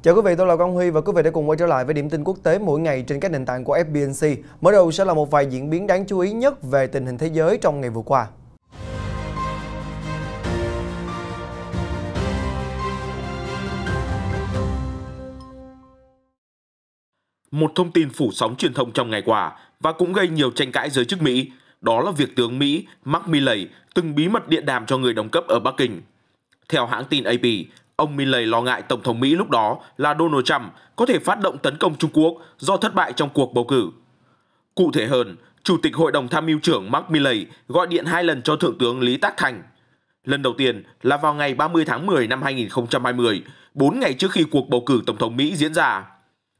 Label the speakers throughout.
Speaker 1: Chào quý vị, tôi là Quang Huy và quý vị đã cùng quay trở lại với điểm tin quốc tế mỗi ngày trên các nền tảng của FBNC. Mở đầu sẽ là một vài diễn biến đáng chú ý nhất về tình hình thế giới trong ngày vừa qua.
Speaker 2: Một thông tin phủ sóng truyền thông trong ngày qua và cũng gây nhiều tranh cãi giới chức Mỹ, đó là việc tướng Mỹ Mark Milley từng bí mật điện đàm cho người đồng cấp ở Bắc Kinh. Theo hãng tin AP, ông Milley lo ngại Tổng thống Mỹ lúc đó là Donald Trump có thể phát động tấn công Trung Quốc do thất bại trong cuộc bầu cử. Cụ thể hơn, Chủ tịch Hội đồng Tham mưu trưởng Mark Milley gọi điện 2 lần cho Thượng tướng Lý Tác Thành. Lần đầu tiên là vào ngày 30 tháng 10 năm 2020, 4 ngày trước khi cuộc bầu cử Tổng thống Mỹ diễn ra.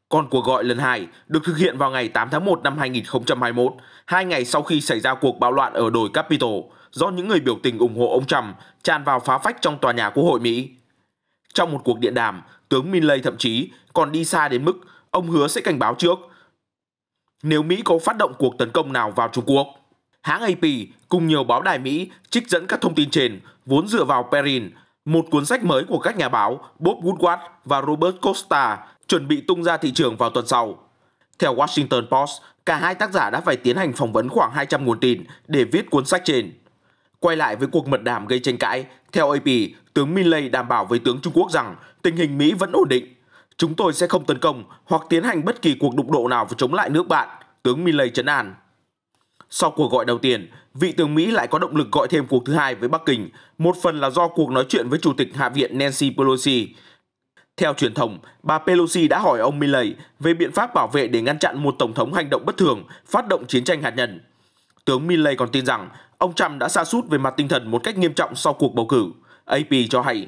Speaker 2: Còn cuộc gọi lần 2 được thực hiện vào ngày 8 tháng 1 năm 2021, 2 ngày sau khi xảy ra cuộc bạo loạn ở đồi Capitol do những người biểu tình ủng hộ ông Trump tràn vào phá phách trong tòa nhà Quốc hội Mỹ. Trong một cuộc điện đàm, tướng Milley thậm chí còn đi xa đến mức ông hứa sẽ cảnh báo trước nếu Mỹ có phát động cuộc tấn công nào vào Trung Quốc. Hãng AP cùng nhiều báo đài Mỹ trích dẫn các thông tin trên vốn dựa vào Perrin, một cuốn sách mới của các nhà báo Bob Woodward và Robert Costa chuẩn bị tung ra thị trường vào tuần sau. Theo Washington Post, cả hai tác giả đã phải tiến hành phỏng vấn khoảng 200 nguồn tin để viết cuốn sách trên. Quay lại với cuộc mật đàm gây tranh cãi, theo AP, tướng Milley đảm bảo với tướng Trung Quốc rằng tình hình Mỹ vẫn ổn định. Chúng tôi sẽ không tấn công hoặc tiến hành bất kỳ cuộc đụng độ nào chống lại nước bạn, tướng Milley trấn an. Sau cuộc gọi đầu tiên, vị tướng Mỹ lại có động lực gọi thêm cuộc thứ hai với Bắc Kinh, một phần là do cuộc nói chuyện với Chủ tịch Hạ viện Nancy Pelosi. Theo truyền thông, bà Pelosi đã hỏi ông Milley về biện pháp bảo vệ để ngăn chặn một tổng thống hành động bất thường, phát động chiến tranh hạt nhân. Tướng Milley còn tin rằng ông Trump đã sa sút về mặt tinh thần một cách nghiêm trọng sau cuộc bầu cử. AP cho hay,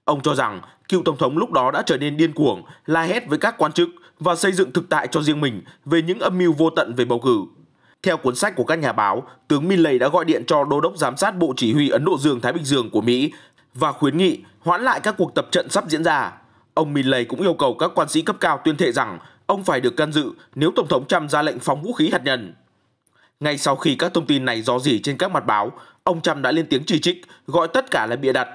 Speaker 2: ông cho rằng cựu tổng thống lúc đó đã trở nên điên cuồng, la hét với các quan chức và xây dựng thực tại cho riêng mình về những âm mưu vô tận về bầu cử. Theo cuốn sách của các nhà báo, tướng Milley đã gọi điện cho Đô đốc Giám sát Bộ Chỉ huy Ấn Độ Dương-Thái Bình Dương của Mỹ và khuyến nghị hoãn lại các cuộc tập trận sắp diễn ra. Ông Milley cũng yêu cầu các quan sĩ cấp cao tuyên thệ rằng ông phải được can dự nếu Tổng thống Trump ra lệnh phóng vũ khí hạt nhân. Ngay sau khi các thông tin này rò rỉ trên các mặt báo, ông Trump đã lên tiếng chỉ trích, gọi tất cả là bịa đặt.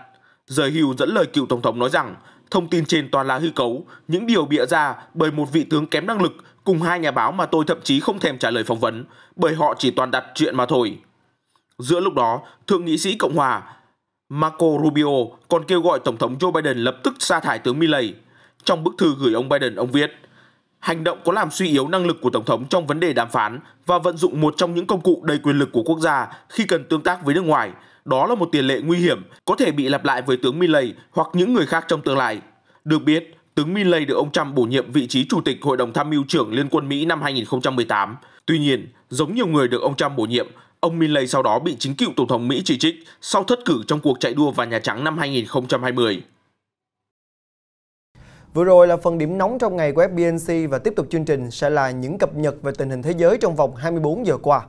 Speaker 2: The Hill dẫn lời cựu tổng thống nói rằng thông tin trên toàn là hư cấu, những điều bịa ra bởi một vị tướng kém năng lực cùng hai nhà báo mà tôi thậm chí không thèm trả lời phỏng vấn, bởi họ chỉ toàn đặt chuyện mà thôi. Giữa lúc đó, Thượng nghị sĩ Cộng hòa Marco Rubio còn kêu gọi Tổng thống Joe Biden lập tức sa thải tướng Milley. Trong bức thư gửi ông Biden, ông viết: hành động có làm suy yếu năng lực của Tổng thống trong vấn đề đàm phán và vận dụng một trong những công cụ đầy quyền lực của quốc gia khi cần tương tác với nước ngoài. Đó là một tiền lệ nguy hiểm, có thể bị lặp lại với tướng Milley hoặc những người khác trong tương lai. Được biết, tướng Milley được ông Trump bổ nhiệm vị trí Chủ tịch Hội đồng Tham mưu trưởng Liên quân Mỹ năm 2018. Tuy nhiên, giống nhiều người được ông Trump bổ nhiệm, ông Milley sau đó bị chính cựu Tổng thống Mỹ chỉ trích sau thất cử trong cuộc chạy đua vào Nhà Trắng năm 2020.
Speaker 1: Vừa rồi là phần điểm nóng trong ngày của FBNC và tiếp tục chương trình sẽ là những cập nhật về tình hình thế giới trong vòng 24 giờ qua.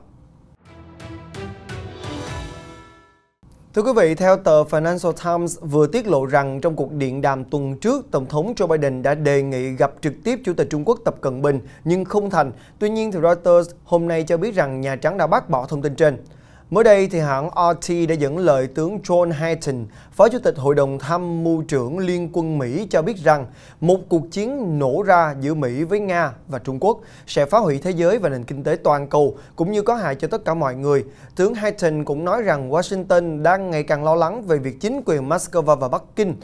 Speaker 1: Thưa quý vị, theo tờ Financial Times vừa tiết lộ rằng trong cuộc điện đàm tuần trước, Tổng thống Joe Biden đã đề nghị gặp trực tiếp Chủ tịch Trung Quốc Tập Cận Bình nhưng không thành. Tuy nhiên, Reuters hôm nay cho biết rằng Nhà Trắng đã bác bỏ thông tin trên. Mới đây, thì hãng RT đã dẫn lời tướng John Hayton, Phó Chủ tịch Hội đồng Tham mưu trưởng Liên quân Mỹ cho biết rằng một cuộc chiến nổ ra giữa Mỹ với Nga và Trung Quốc sẽ phá hủy thế giới và nền kinh tế toàn cầu, cũng như có hại cho tất cả mọi người. Tướng Hayton cũng nói rằng Washington đang ngày càng lo lắng về việc chính quyền Moscow và Bắc Kinh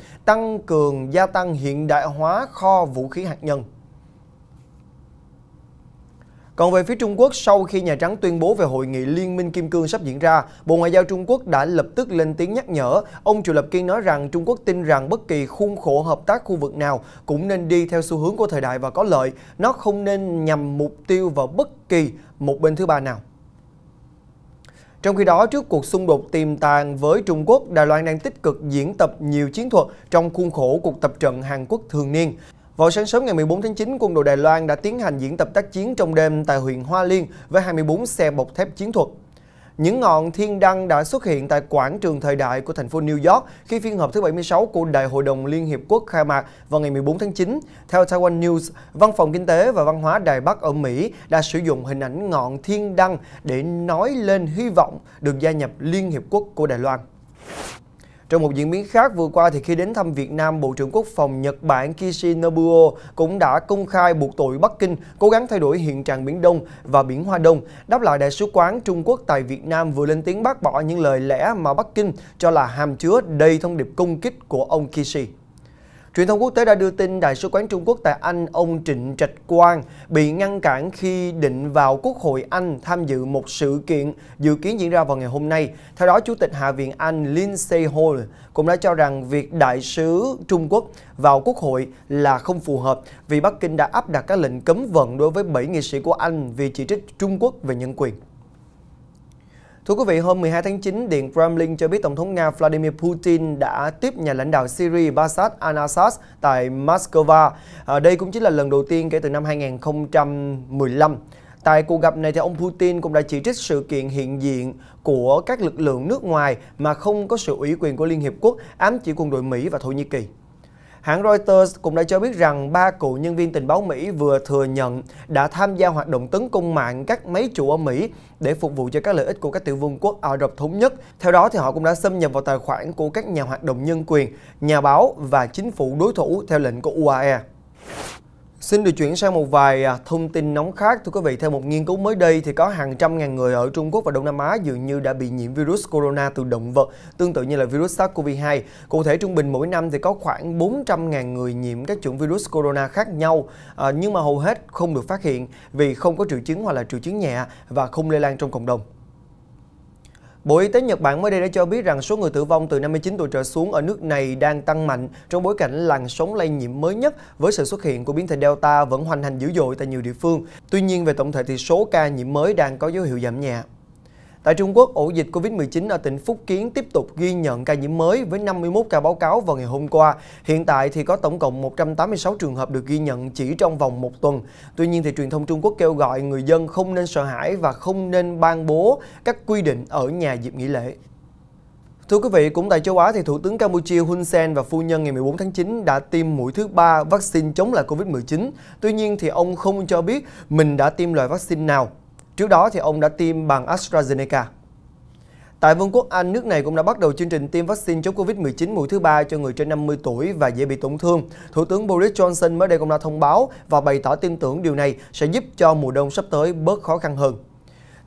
Speaker 1: gia tăng hiện đại hóa kho vũ khí hạt nhân. Còn về phía Trung Quốc, sau khi Nhà Trắng tuyên bố về hội nghị Liên minh Kim Cương sắp diễn ra, Bộ Ngoại giao Trung Quốc đã lập tức lên tiếng nhắc nhở. Ông Triệu Lập Kiên nói rằng Trung Quốc tin rằng bất kỳ khuôn khổ hợp tác khu vực nào cũng nên đi theo xu hướng của thời đại và có lợi. Nó không nên nhằm mục tiêu vào bất kỳ một bên thứ ba nào. Trong khi đó, trước cuộc xung đột tiềm tàng với Trung Quốc, Đài Loan đang tích cực diễn tập nhiều chiến thuật trong khuôn khổ cuộc tập trận Hàn Quốc thường niên. Vào sáng sớm ngày 14 tháng 9, quân đội Đài Loan đã tiến hành diễn tập tác chiến trong đêm tại huyện Hoa Liên với 24 xe bọc thép chiến thuật. Những ngọn thiên đăng đã xuất hiện tại quảng trường thời đại của thành phố New York khi phiên họp thứ 76 của Đại hội đồng Liên Hiệp Quốc khai mạc vào ngày 14 tháng 9. Theo Taiwan News, Văn phòng Kinh tế và Văn hóa Đài Bắc ở Mỹ đã sử dụng hình ảnh ngọn thiên đăng để nói lên hy vọng được gia nhập Liên Hiệp Quốc của Đài Loan. Trong một diễn biến khác, vừa qua thì khi đến thăm Việt Nam, Bộ trưởng Quốc phòng Nhật Bản Kishi Nobuo cũng đã công khai buộc tội Bắc Kinh cố gắng thay đổi hiện trạng Biển Đông và Biển Hoa Đông. Đáp lại, Đại sứ quán Trung Quốc tại Việt Nam vừa lên tiếng bác bỏ những lời lẽ mà Bắc Kinh cho là hàm chứa đầy thông điệp công kích của ông Kishi. Truyền thông quốc tế đã đưa tin Đại sứ quán Trung Quốc tại Anh, ông Trịnh Trạch Quang, bị ngăn cản khi định vào Quốc hội Anh tham dự một sự kiện dự kiến diễn ra vào ngày hôm nay. Theo đó, Chủ tịch Hạ viện Anh Lindsay Hall cũng đã cho rằng việc Đại sứ Trung Quốc vào Quốc hội là không phù hợp vì Bắc Kinh đã áp đặt các lệnh cấm vận đối với 7 nghị sĩ của Anh vì chỉ trích Trung Quốc về nhân quyền. Thưa quý vị, hôm 12 tháng 9, Điện Kremlin cho biết Tổng thống Nga Vladimir Putin đã tiếp nhà lãnh đạo Syria Bashar al-Assad tại Moscow. Đây cũng chính là lần đầu tiên kể từ năm 2015. Tại cuộc gặp này, thì ông Putin cũng đã chỉ trích sự kiện hiện diện của các lực lượng nước ngoài mà không có sự ủy quyền của Liên Hiệp Quốc, ám chỉ quân đội Mỹ và Thổ Nhĩ Kỳ. Hãng Reuters cũng đã cho biết rằng 3 cựu nhân viên tình báo Mỹ vừa thừa nhận đã tham gia hoạt động tấn công mạng các máy chủ ở Mỹ để phục vụ cho các lợi ích của các tiểu vương quốc Ả Rập Thống Nhất. Theo đó, thì họ cũng đã xâm nhập vào tài khoản của các nhà hoạt động nhân quyền, nhà báo và chính phủ đối thủ theo lệnh của UAE. Xin được chuyển sang một vài thông tin nóng khác. Thưa quý vị, theo một nghiên cứu mới đây thì có hàng trăm ngàn người ở Trung Quốc và Đông Nam Á dường như đã bị nhiễm virus corona từ động vật, tương tự như là virus SARS-CoV-2. Cụ thể, trung bình mỗi năm thì có khoảng 400.000 người nhiễm các chủng virus corona khác nhau, nhưng mà hầu hết không được phát hiện vì không có triệu chứng hoặc là triệu chứng nhẹ và không lây lan trong cộng đồng. Bộ Y tế Nhật Bản mới đây đã cho biết rằng số người tử vong từ 59 tuổi trở xuống ở nước này đang tăng mạnh trong bối cảnh làn sóng lây nhiễm mới nhất với sự xuất hiện của biến thể Delta vẫn hoành hành dữ dội tại nhiều địa phương. Tuy nhiên, về tổng thể thì số ca nhiễm mới đang có dấu hiệu giảm nhẹ. Tại Trung Quốc, ổ dịch Covid-19 ở tỉnh Phúc Kiến tiếp tục ghi nhận ca nhiễm mới với 51 ca báo cáo vào ngày hôm qua. Hiện tại thì có tổng cộng 186 trường hợp được ghi nhận chỉ trong vòng một tuần. Tuy nhiên, thì truyền thông Trung Quốc kêu gọi người dân không nên sợ hãi và không nên ban bố các quy định ở nhà dịp nghỉ lễ. Thưa quý vị, cũng tại châu Á thì Thủ tướng Campuchia Hun Sen và phu nhân ngày 14 tháng 9 đã tiêm mũi thứ 3 vaccine chống lại Covid-19. Tuy nhiên thì ông không cho biết mình đã tiêm loại vaccine nào. Trước đó thì ông đã tiêm bằng AstraZeneca. Tại Vương quốc Anh, nước này cũng đã bắt đầu chương trình tiêm vaccine chống Covid-19 mũi thứ 3 cho người trên 50 tuổi và dễ bị tổn thương. Thủ tướng Boris Johnson mới đây cũng đã thông báo và bày tỏ tin tưởng điều này sẽ giúp cho mùa đông sắp tới bớt khó khăn hơn.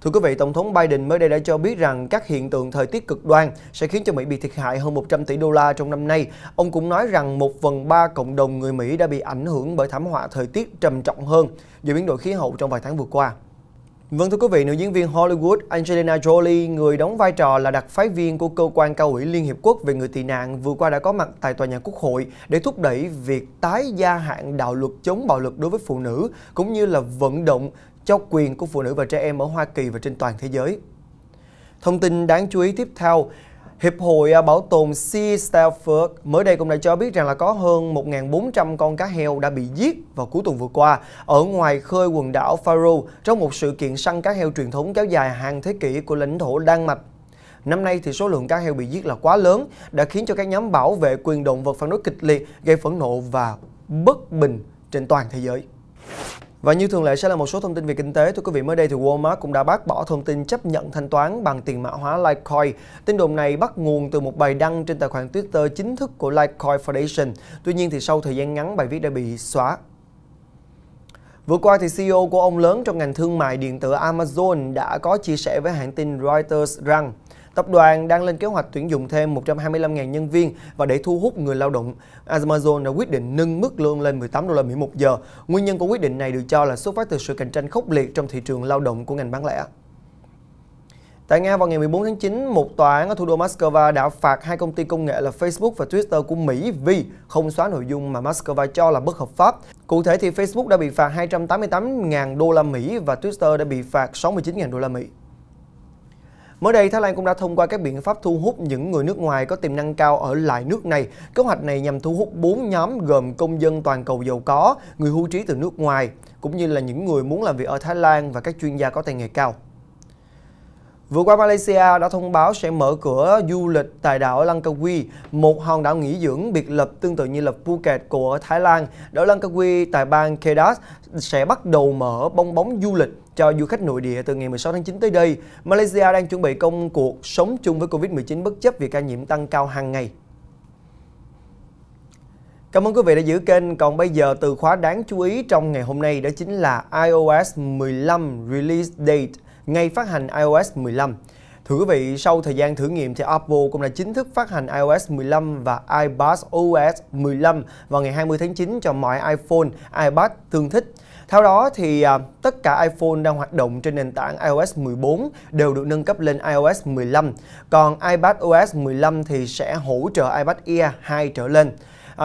Speaker 1: Thưa quý vị, Tổng thống Biden mới đây đã cho biết rằng các hiện tượng thời tiết cực đoan sẽ khiến cho Mỹ bị thiệt hại hơn 100 tỷ đô la trong năm nay. Ông cũng nói rằng 1/3 cộng đồng người Mỹ đã bị ảnh hưởng bởi thảm họa thời tiết trầm trọng hơn do biến đổi khí hậu trong vài tháng vừa qua. Vâng, thưa quý vị, nữ diễn viên Hollywood Angelina Jolie, người đóng vai trò là đặc phái viên của Cơ quan Cao ủy Liên Hiệp Quốc về người tị nạn, vừa qua đã có mặt tại tòa nhà Quốc hội để thúc đẩy việc tái gia hạn đạo luật chống bạo lực đối với phụ nữ, cũng như là vận động cho quyền của phụ nữ và trẻ em ở Hoa Kỳ và trên toàn thế giới. Thông tin đáng chú ý tiếp theo, Hiệp hội Bảo tồn Sea Stalford mới đây cũng đã cho biết rằng là có hơn 1.400 con cá heo đã bị giết vào cuối tuần vừa qua ở ngoài khơi quần đảo Faroe trong một sự kiện săn cá heo truyền thống kéo dài hàng thế kỷ của lãnh thổ Đan Mạch. Năm nay thì số lượng cá heo bị giết là quá lớn, đã khiến cho các nhóm bảo vệ quyền động vật phản đối kịch liệt, gây phẫn nộ và bất bình trên toàn thế giới. Và như thường lệ sẽ là một số thông tin về kinh tế. Thưa quý vị, mới đây thì Walmart cũng đã bác bỏ thông tin chấp nhận thanh toán bằng tiền mã hóa Litecoin. Tin đồn này bắt nguồn từ một bài đăng trên tài khoản Twitter chính thức của Litecoin Foundation. Tuy nhiên thì sau thời gian ngắn, bài viết đã bị xóa. Vừa qua thì CEO của ông lớn trong ngành thương mại điện tử Amazon đã có chia sẻ với hãng tin Reuters rằng tập đoàn đang lên kế hoạch tuyển dụng thêm 125.000 nhân viên và để thu hút người lao động, Amazon đã quyết định nâng mức lương lên 18 đô la Mỹ một giờ. Nguyên nhân của quyết định này được cho là xuất phát từ sự cạnh tranh khốc liệt trong thị trường lao động của ngành bán lẻ. Tại Nga vào ngày 14 tháng 9, một tòa án ở thủ đô Moscow đã phạt hai công ty công nghệ là Facebook và Twitter của Mỹ vì không xóa nội dung mà Moscow cho là bất hợp pháp. Cụ thể thì Facebook đã bị phạt 288.000 đô la Mỹ và Twitter đã bị phạt 69.000 đô la Mỹ. Mới đây, Thái Lan cũng đã thông qua các biện pháp thu hút những người nước ngoài có tiềm năng cao ở lại nước này. Kế hoạch này nhằm thu hút 4 nhóm gồm công dân toàn cầu giàu có, người hưu trí từ nước ngoài, cũng như là những người muốn làm việc ở Thái Lan và các chuyên gia có tay nghề cao. Vừa qua, Malaysia đã thông báo sẽ mở cửa du lịch tại đảo Langkawi, một hòn đảo nghỉ dưỡng biệt lập tương tự như là Phuket của Thái Lan. Đảo Langkawi tại bang Kedah sẽ bắt đầu mở bong bóng du lịch cho du khách nội địa từ ngày 16 tháng 9 tới đây. Malaysia đang chuẩn bị công cuộc sống chung với Covid-19 bất chấp việc ca nhiễm tăng cao hàng ngày. Cảm ơn quý vị đã giữ kênh. Còn bây giờ từ khóa đáng chú ý trong ngày hôm nay đó chính là iOS 15 Release Date, ngày phát hành iOS 15. Thưa quý vị, sau thời gian thử nghiệm thì Apple cũng đã chính thức phát hành iOS 15 và iPadOS 15 vào ngày 20 tháng 9 cho mọi iPhone, iPad tương thích. Theo đó thì tất cả iPhone đang hoạt động trên nền tảng iOS 14 đều được nâng cấp lên iOS 15, còn iPadOS 15 thì sẽ hỗ trợ iPad Air 2 trở lên.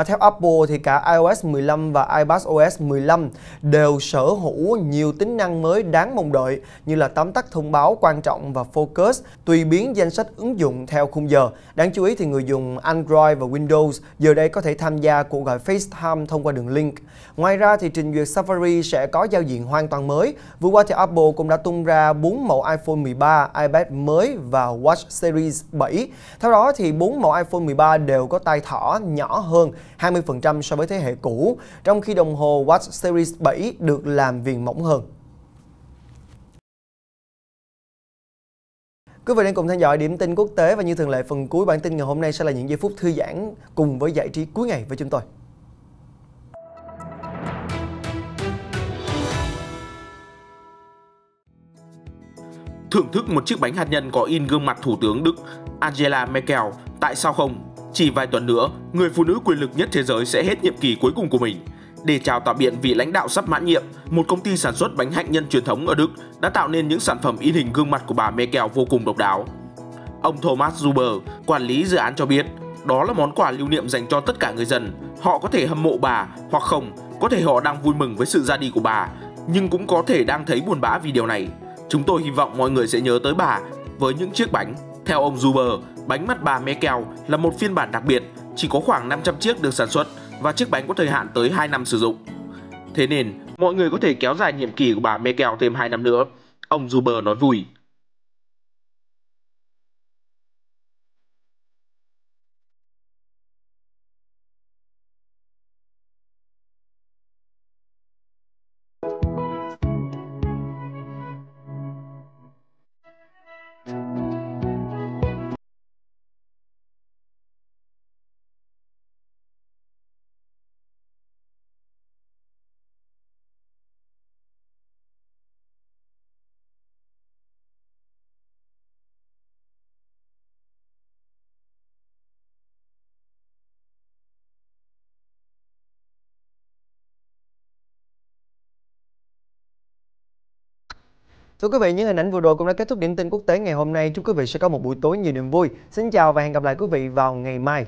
Speaker 1: Theo Apple thì cả iOS 15 và iPadOS 15 đều sở hữu nhiều tính năng mới đáng mong đợi như là tóm tắt thông báo quan trọng và Focus, tùy biến danh sách ứng dụng theo khung giờ. Đáng chú ý thì người dùng Android và Windows giờ đây có thể tham gia cuộc gọi FaceTime thông qua đường link. Ngoài ra thì trình duyệt Safari sẽ có giao diện hoàn toàn mới. Vừa qua thì Apple cũng đã tung ra 4 mẫu iPhone 13, iPad mới và Watch Series 7. Theo đó thì 4 mẫu iPhone 13 đều có tay thỏ nhỏ hơn 20% so với thế hệ cũ, trong khi đồng hồ Watch Series 7 được làm viền mỏng hơn. Quý vị đang cùng theo dõi điểm tin quốc tế và như thường lệ phần cuối bản tin ngày hôm nay sẽ là những giây phút thư giãn cùng với giải trí cuối ngày với chúng tôi.
Speaker 2: Thưởng thức một chiếc bánh hạt nhân có in gương mặt Thủ tướng Đức Angela Merkel, tại sao không? Chỉ vài tuần nữa, người phụ nữ quyền lực nhất thế giới sẽ hết nhiệm kỳ cuối cùng của mình. Để chào tạm biệt vị lãnh đạo sắp mãn nhiệm, một công ty sản xuất bánh hạnh nhân truyền thống ở Đức đã tạo nên những sản phẩm in hình gương mặt của bà Merkel vô cùng độc đáo. Ông Thomas Zuber, quản lý dự án cho biết, đó là món quà lưu niệm dành cho tất cả người dân. Họ có thể hâm mộ bà hoặc không, có thể họ đang vui mừng với sự ra đi của bà, nhưng cũng có thể đang thấy buồn bã vì điều này. Chúng tôi hy vọng mọi người sẽ nhớ tới bà với những chiếc bánh. Theo ông Zuber, bánh mắt bà Merkel là một phiên bản đặc biệt, chỉ có khoảng 500 chiếc được sản xuất và chiếc bánh có thời hạn tới 2 năm sử dụng. Thế nên, mọi người có thể kéo dài nhiệm kỳ của bà Merkel thêm 2 năm nữa, ông Zuber nói vui.
Speaker 1: Thưa quý vị, những hình ảnh vừa rồi cũng đã kết thúc điểm tin quốc tế ngày hôm nay. Chúc quý vị sẽ có một buổi tối nhiều niềm vui. Xin chào và hẹn gặp lại quý vị vào ngày mai.